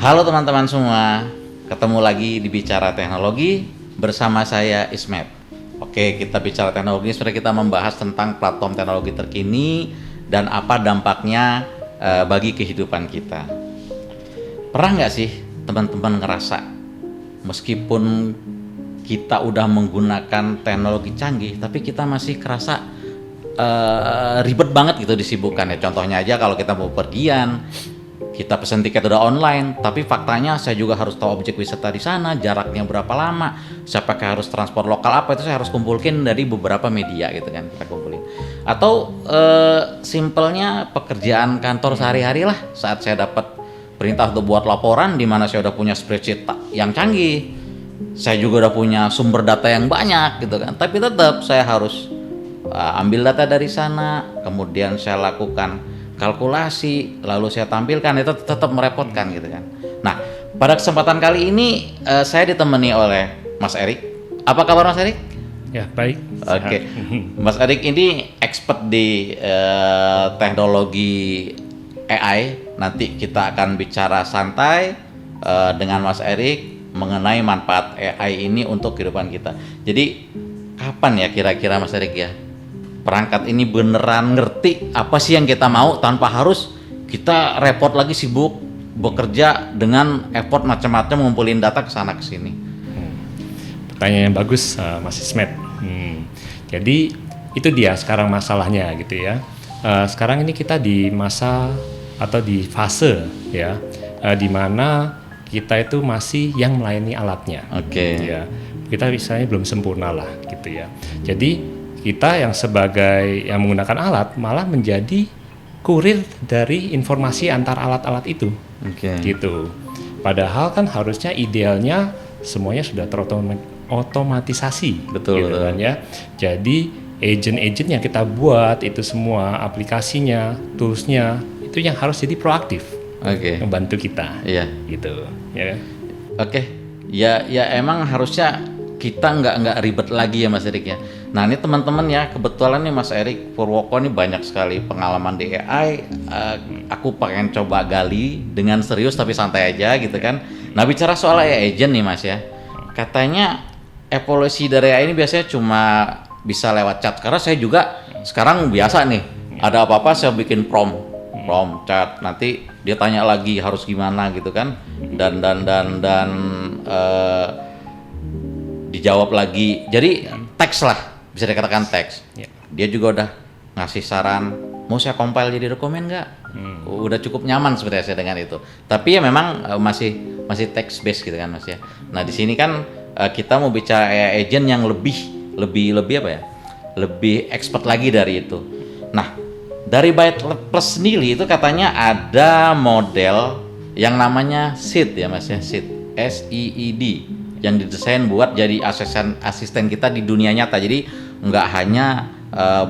Halo teman-teman semua, ketemu lagi di Bicara Teknologi bersama saya Ismet. Oke, kita bicara teknologi, sebenarnya kita membahas tentang platform teknologi terkini dan apa dampaknya bagi kehidupan kita. Pernah nggak sih teman-teman ngerasa meskipun kita udah menggunakan teknologi canggih, tapi kita masih kerasa ribet banget gitu disibukkan ya. Contohnya aja kalau kita mau pergian, kita pesan tiket udah online, tapi faktanya saya juga harus tahu objek wisata di sana, jaraknya berapa lama, saya pakai harus transport lokal apa, itu saya harus kumpulkan dari beberapa media gitu kan, kita kumpulin. Atau simpelnya pekerjaan kantor sehari-hari lah, saat saya dapat perintah untuk buat laporan, di mana saya udah punya spreadsheet yang canggih, saya juga udah punya sumber data yang banyak gitu kan, tapi tetap saya harus ambil data dari sana, kemudian saya lakukan kalkulasi, lalu saya tampilkan, itu tetap merepotkan gitu kan. Nah, pada kesempatan kali ini saya ditemani oleh Mas Erik. Apa kabar Mas Erik? Ya, baik. Oke. Mas Erik ini expert di teknologi AI. Nanti kita akan bicara santai dengan Mas Erik mengenai manfaat AI ini untuk kehidupan kita. Jadi, kapan ya kira-kira Mas Erik ya perangkat ini beneran ngerti apa sih yang kita mau tanpa harus kita repot lagi sibuk bekerja dengan effort macam-macam ngumpulin data ke sana ke sini. Pertanyaan yang bagus, Mas Ismet. Jadi itu dia sekarang masalahnya gitu ya. Sekarang ini kita di masa atau di fase ya, di mana kita itu masih yang melayani alatnya. Oke. Ya, kita misalnya belum sempurna lah gitu ya. Jadi kita yang sebagai yang menggunakan alat malah menjadi kurir dari informasi antar alat-alat itu. Gitu. Padahal kan harusnya idealnya semuanya sudah terotomatisasi. Betul, gitu kan ya. Jadi agent-agent yang kita buat itu semua, aplikasinya, toolsnya itu yang harus jadi proaktif. Membantu kita. Iya. Gitu. Ya. Oke. Ya emang harusnya kita nggak ribet lagi ya Mas Erik ya. Nah ini teman-teman ya, kebetulan nih Mas Erik Purwoko ini banyak sekali pengalaman di AI. Aku pengen coba gali dengan serius tapi santai aja gitu kan. Nah bicara soal AI agent nih Mas ya, katanya evolusi dari AI ini biasanya cuma bisa lewat chat. Karena saya juga sekarang biasa nih, ada apa-apa saya bikin prompt chat, nanti dia tanya lagi harus gimana gitu kan, dan dijawab lagi. Jadi teks lah, bisa dikatakan teks. Dia juga udah ngasih saran, mau saya compile jadi dokumen nggak? Udah cukup nyaman sebenarnya saya dengan itu. Tapi ya memang masih text based gitu kan Mas ya. Nah di sini kan kita mau bicara AI agent yang lebih apa ya? Lebih expert lagi dari itu. Nah dari Byte Plus sendiri itu katanya ada model yang namanya Seed ya Mas ya, Seed, SEED, yang didesain buat jadi asisten kita di dunia nyata. Jadi nggak hanya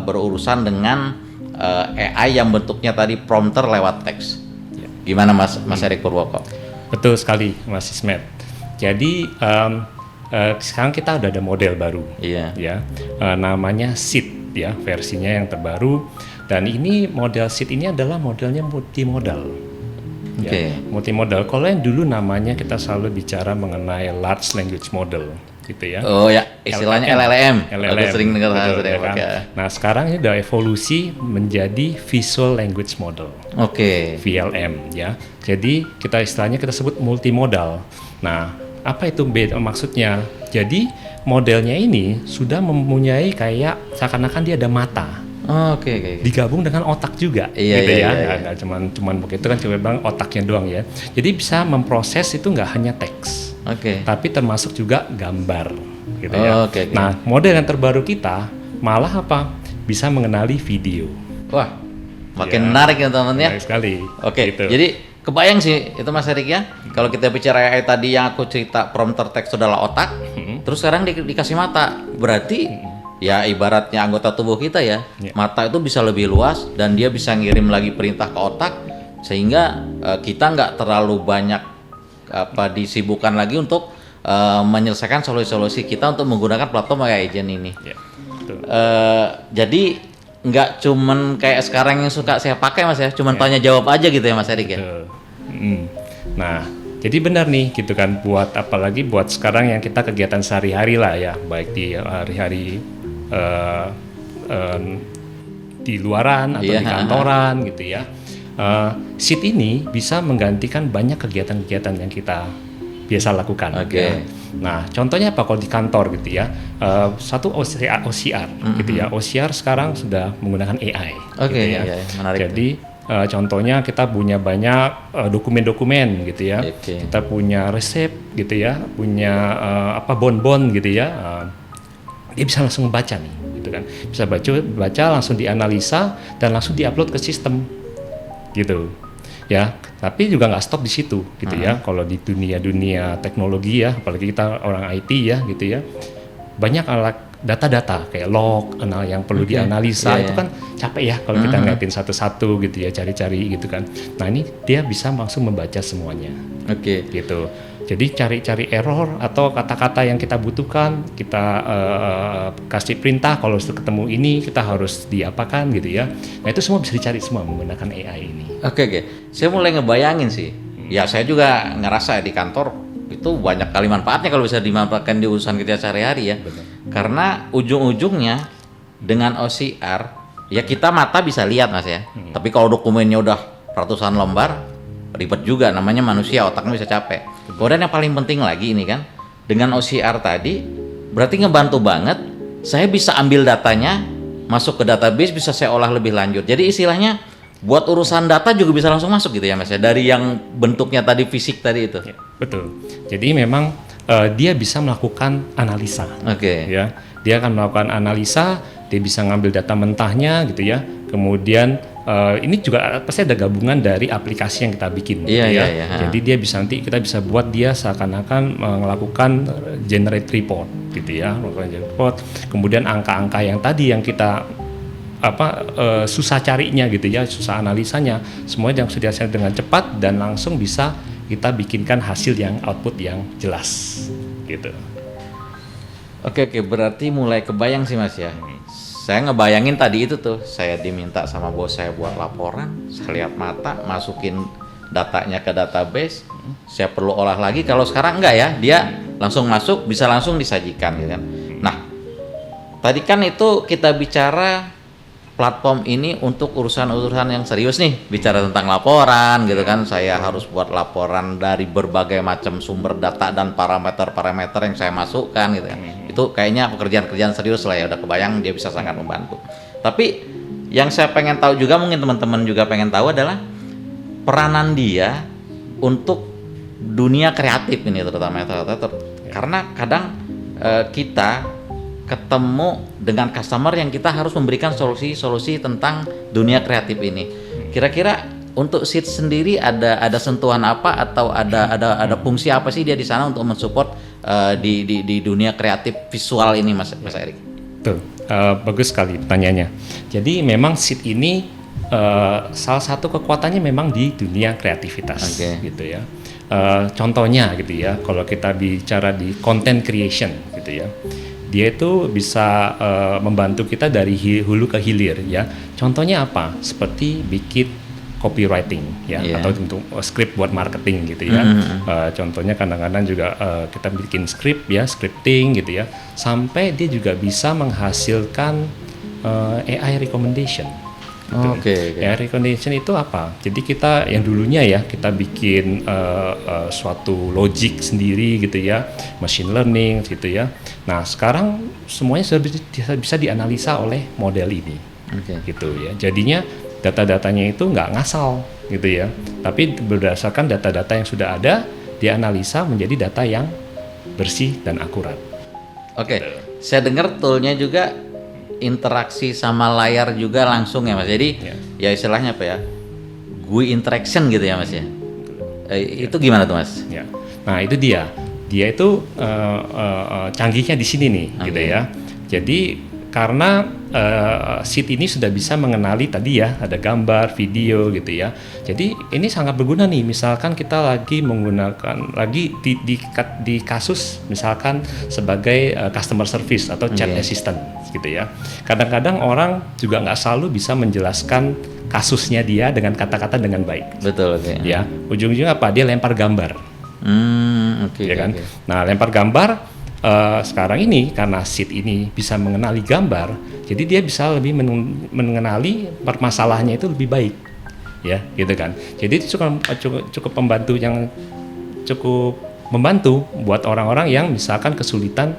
berurusan dengan AI yang bentuknya tadi prompter lewat teks. Gimana Mas Erik Purwoko? Betul sekali Mas Ismet. Jadi sekarang kita udah ada model baru. Iya. Ya, namanya Seed ya, versinya yang terbaru. Dan ini model Seed ini adalah modelnya multimodal. Ya, multimodal. Kalau yang dulu namanya kita selalu bicara mengenai large language model, gitu ya. Oh ya, istilahnya LLM. Aku sering dengar kan? Nah sekarang ini udah evolusi menjadi visual language model. VLM ya. Jadi kita istilahnya kita sebut multimodal. Nah apa itu maksudnya? Jadi modelnya ini sudah mempunyai kayak seakan-akan dia ada mata. Digabung dengan otak juga, gitu ya. Nggak cuman begitu kan, cuma bang otaknya doang ya. Jadi bisa memproses itu nggak hanya teks, tapi termasuk juga gambar, gitu ya. Nah, model yang terbaru kita malah apa? Bisa mengenali video. Wah, makin menarik ya teman-teman ya. Menarik sekali. Gitu. Jadi kebayang sih itu Mas Erik ya. Kalau kita bicara AI tadi yang aku cerita prompter teks adalah otak, terus sekarang dikasih mata, berarti ya ibaratnya anggota tubuh kita ya, mata itu bisa lebih luas dan dia bisa ngirim lagi perintah ke otak, sehingga kita nggak terlalu banyak disibukkan lagi untuk menyelesaikan solusi-solusi kita untuk menggunakan platform AI agent ini. Jadi nggak cuman kayak sekarang yang suka saya pakai Mas ya, cuman tanya jawab aja gitu ya Mas Erik ya. Nah jadi benar nih gitu kan, buat apalagi buat sekarang yang kita kegiatan sehari-hari lah ya, baik di hari-hari di luaran atau di kantoran gitu ya. Sheet ini bisa menggantikan banyak kegiatan-kegiatan yang kita biasa lakukan. Ya. Nah, contohnya apa kalau di kantor gitu ya? Satu OCR gitu ya. OCR sekarang sudah menggunakan AI. Gitu ya. Menarik. Jadi contohnya kita punya banyak dokumen-dokumen gitu ya. Kita punya resep gitu ya, punya bon-bon gitu ya. Dia bisa langsung baca nih, gitu kan? Bisa baca langsung dianalisa dan langsung diupload ke sistem, gitu. Ya, tapi juga nggak stop di situ, gitu ya. Kalau di dunia teknologi ya, apalagi kita orang IT ya, gitu ya. Banyak alat data-data kayak log, yang perlu dianalisa itu kan capek ya kalau kita ngeliatin satu-satu gitu ya, cari-cari gitu kan. Nah ini dia bisa langsung membaca semuanya, gitu. Jadi cari-cari error atau kata-kata yang kita butuhkan, kita kasih perintah kalau sudah ketemu ini kita harus diapakan gitu ya. Nah itu semua bisa dicari semua menggunakan AI ini. Oke. Saya mulai ngebayangin sih. Ya saya juga ngerasa di kantor itu banyak kali manfaatnya kalau bisa dimanfaatkan di urusan kita sehari-hari ya. Betul. Karena ujung-ujungnya dengan OCR ya kita mata bisa lihat Mas ya. Tapi kalau dokumennya udah ratusan lembar ribet juga, namanya manusia, otaknya bisa capek. Kemudian yang paling penting lagi ini kan, dengan OCR tadi berarti ngebantu banget, saya bisa ambil datanya, masuk ke database, bisa saya olah lebih lanjut. Jadi istilahnya buat urusan data juga bisa langsung masuk gitu ya Mas ya, dari yang bentuknya tadi fisik tadi itu. Ya, betul. Jadi memang dia bisa melakukan analisa. Ya, dia akan melakukan analisa, dia bisa ngambil data mentahnya gitu ya. Kemudian ini juga pasti ada gabungan dari aplikasi yang kita bikin, gitu ya. Jadi dia bisa nanti kita bisa buat dia seakan-akan melakukan generate report, gitu ya, report. Kemudian angka-angka yang tadi yang kita susah carinya, gitu ya, susah analisanya, semuanya yang sudah dihasilkan dengan cepat dan langsung bisa kita bikinkan hasil yang output yang jelas, gitu. Oke, berarti mulai kebayang sih Mas ya. Saya ngebayangin tadi itu tuh, saya diminta sama bos saya buat laporan, saya lihat mata, masukin datanya ke database, saya perlu olah lagi. Kalau sekarang enggak ya, dia langsung masuk, bisa langsung disajikan gitu kan. Nah, tadi kan itu kita bicara platform ini untuk urusan-urusan yang serius nih, bicara tentang laporan gitu kan. Saya harus buat laporan dari berbagai macam sumber data dan parameter-parameter yang saya masukkan gitu kan. Itu kayaknya pekerjaan-pekerjaan serius lah ya, udah kebayang dia bisa sangat membantu. Tapi yang saya pengen tahu juga, mungkin teman-teman juga pengen tahu adalah peranan dia untuk dunia kreatif ini terutama karena kadang kita ketemu dengan customer yang kita harus memberikan solusi-solusi tentang dunia kreatif ini. Kira-kira untuk Sheet sendiri ada sentuhan apa atau ada fungsi apa sih dia di sana untuk mensupport di dunia kreatif visual ini Mas Erik? Tuh, bagus sekali pertanyaannya. Jadi memang Sheet ini salah satu kekuatannya memang di dunia kreativitas, gitu ya. Contohnya gitu ya, kalau kita bicara di content creation gitu ya. Dia itu bisa membantu kita dari hulu ke hilir ya. Contohnya apa? Seperti bikin copywriting ya, atau untuk script buat marketing gitu ya. Contohnya kadang-kadang juga kita bikin script ya, scripting gitu ya. Sampai dia juga bisa menghasilkan AI recommendation. Gitu. AI recommendation itu apa? Jadi kita yang dulunya ya kita bikin suatu logic sendiri gitu ya, machine learning gitu ya. Nah sekarang semuanya sudah bisa dianalisa oleh model ini, gitu ya. Jadinya data-datanya itu nggak ngasal gitu ya, tapi berdasarkan data-data yang sudah ada dianalisa menjadi data yang bersih dan akurat. Saya dengar toolnya juga interaksi sama layar juga langsung ya Mas. Jadi ya istilahnya apa ya, GUI interaction gitu ya Mas ya. Itu gimana tuh Mas? Ya. Nah itu dia itu canggihnya di sini nih, gitu ya. Jadi karena Sheet ini sudah bisa mengenali tadi ya, ada gambar, video gitu ya. Jadi ini sangat berguna nih. Misalkan kita lagi menggunakan di kasus misalkan sebagai customer service atau chat assistant gitu ya. Kadang-kadang orang juga nggak selalu bisa menjelaskan kasusnya dia dengan kata-kata dengan baik. Betul. Ya, ujung-ujungnya apa? Dia lempar gambar. Oke. Ya kan? Nah, lempar gambar sekarang ini karena Sid ini bisa mengenali gambar, jadi dia bisa lebih mengenali permasalahannya itu lebih baik, ya, gitu kan. Jadi itu cukup membantu, yang cukup membantu buat orang-orang yang misalkan kesulitan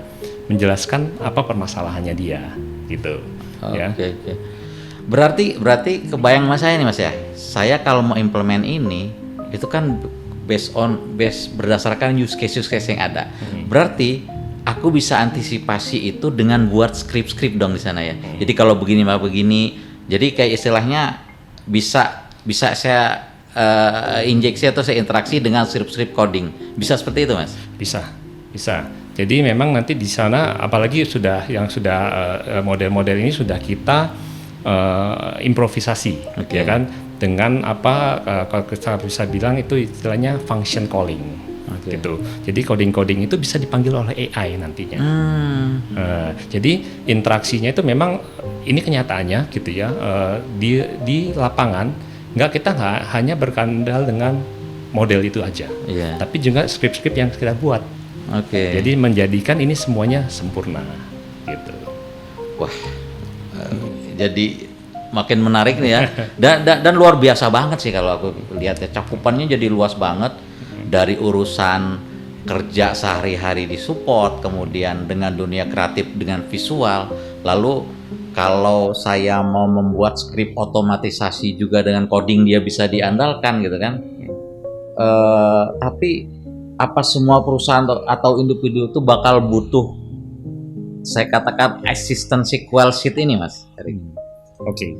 menjelaskan apa permasalahannya dia, gitu. Ya. Oke. Berarti kebayang Mas saya nih Mas ya. Saya kalau mau implement ini itu kan berdasarkan use case yang ada. Berarti aku bisa antisipasi itu dengan buat skrip dong di sana ya. Jadi kalau begini, jadi kayak istilahnya bisa saya injeksi atau saya interaksi dengan skrip coding. Bisa seperti itu Mas? Bisa. Jadi memang nanti di sana, apalagi model-model ini sudah kita improvisasi, ya kan? Dengan kalau kita bisa bilang itu istilahnya function calling. Gitu. Jadi coding itu bisa dipanggil oleh AI nantinya. Jadi interaksinya itu memang ini kenyataannya gitu ya, di lapangan kita nggak hanya berkandal dengan model itu aja, tapi juga skrip yang kita buat. Jadi menjadikan ini semuanya sempurna gitu. Wah, jadi makin menarik nih ya. Dan luar biasa banget sih kalau aku lihat ya, cakupannya jadi luas banget. Dari urusan kerja sehari-hari di support, kemudian dengan dunia kreatif dengan visual, lalu kalau saya mau membuat skrip otomatisasi juga dengan coding dia bisa diandalkan gitu kan. Tapi apa semua perusahaan atau individu itu bakal butuh, saya katakan, assistant SQL sheet ini Mas? Oke.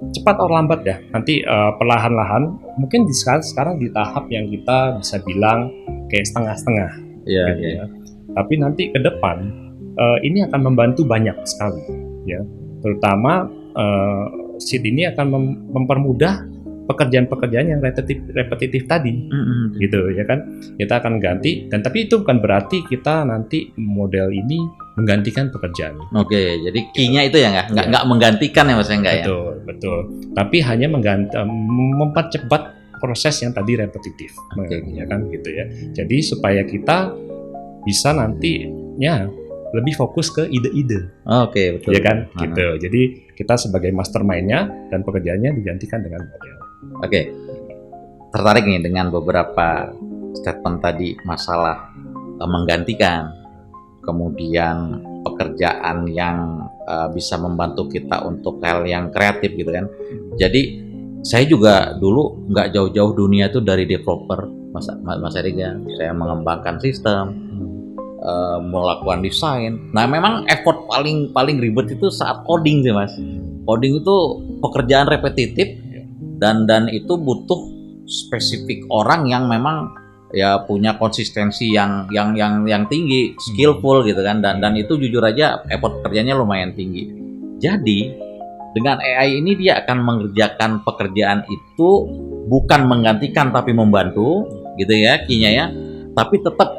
Cepat atau lambat ya, nanti perlahan-lahan, mungkin sekarang di tahap yang kita bisa bilang kayak setengah-setengah. Ya. Tapi nanti ke depan ini akan membantu banyak sekali, ya. Terutama Sheet ini akan mempermudah pekerjaan-pekerjaan yang repetitif tadi, gitu ya kan. Kita akan ganti, dan tapi itu bukan berarti kita nanti model ini menggantikan pekerjaan. Jadi key-nya itu ya nggak menggantikan ya Mas, enggak ya? Betul. Tapi hanya mempercepat proses yang tadi repetitif, ya kan gitu ya. Jadi supaya kita bisa nantinya lebih fokus ke ide-ide. Betul. Ya kan, gitu. Jadi kita sebagai mastermind-nya dan pekerjaannya digantikan dengan model. Tertarik nih dengan beberapa statement tadi masalah menggantikan, kemudian pekerjaan yang bisa membantu kita untuk hal yang kreatif gitu kan. Jadi saya juga dulu nggak jauh-jauh dunia itu dari developer, Mas Erik ya. Saya mengembangkan sistem, melakukan desain. Nah memang effort paling ribet itu saat coding sih Mas. Coding itu pekerjaan repetitif dan itu butuh spesifik orang yang memang ya punya konsistensi yang tinggi, skillful gitu kan, dan itu jujur aja effort kerjanya lumayan tinggi. Jadi dengan AI ini dia akan mengerjakan pekerjaan itu bukan menggantikan tapi membantu gitu ya key-nya ya, tapi tetap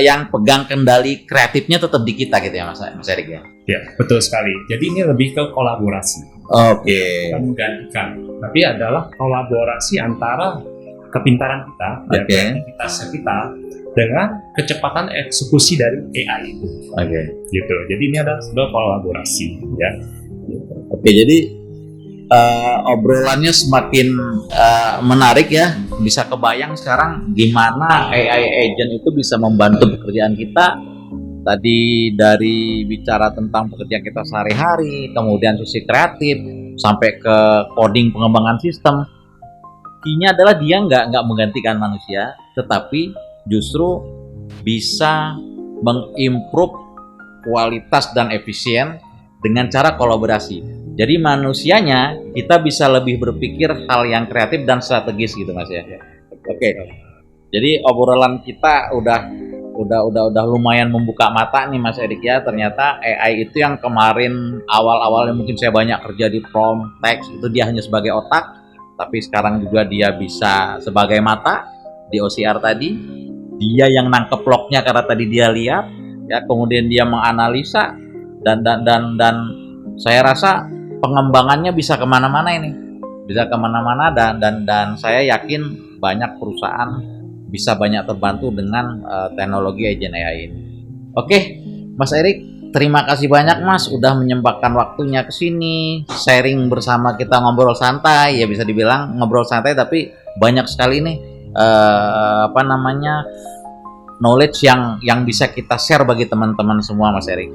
yang pegang kendali kreatifnya tetap di kita gitu ya Mas Erik ya. Ya, betul sekali. Jadi ini lebih ke kolaborasi. Bukan menggantikan, tapi adalah kolaborasi antara kepintaran kita dan kreativitas kita dengan kecepatan eksekusi dari AI itu. Gitu. Jadi ini adalah sebuah kolaborasi, ya. Jadi obrolannya semakin menarik ya. Bisa kebayang sekarang gimana AI agent itu bisa membantu pekerjaan kita. Tadi dari bicara tentang pekerjaan kita sehari-hari, kemudian sisi kreatif, sampai ke coding pengembangan sistem. Key-nya adalah dia nggak menggantikan manusia, tetapi justru bisa mengimprove kualitas dan efisien dengan cara kolaborasi. Jadi manusianya kita bisa lebih berpikir hal yang kreatif dan strategis gitu Mas ya. Jadi obrolan kita udah lumayan membuka mata nih Mas Erik ya. Ternyata AI itu yang kemarin awal-awalnya mungkin saya banyak kerja di prompt text, itu dia hanya sebagai otak, tapi sekarang juga dia bisa sebagai mata di OCR tadi. Dia yang nangkep lognya karena tadi dia lihat ya, kemudian dia menganalisa dan saya rasa pengembangannya bisa kemana-mana ini. bisa kemana-mana, dan saya yakin banyak perusahaan bisa banyak terbantu dengan teknologi Agent AI ini. Oke, Mas Erik, terima kasih banyak Mas udah menyempatkan waktunya ke sini, sharing bersama kita, ngobrol santai, ya bisa dibilang ngobrol santai tapi banyak sekali nih knowledge yang bisa kita share bagi teman-teman semua, Mas Erik.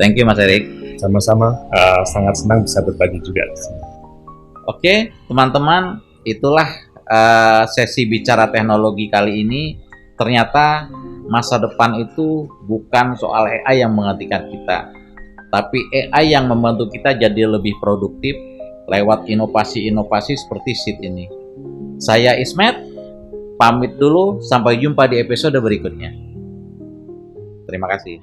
Thank you, Mas Erik. Sama-sama, sangat senang bisa berbagi juga di sini. Oke, teman-teman, itulah sesi bicara teknologi kali ini. Ternyata masa depan itu bukan soal AI yang menggantikan kita, tapi AI yang membantu kita jadi lebih produktif lewat inovasi-inovasi seperti Seed ini. Saya Ismet, pamit dulu, sampai jumpa di episode berikutnya. Terima kasih.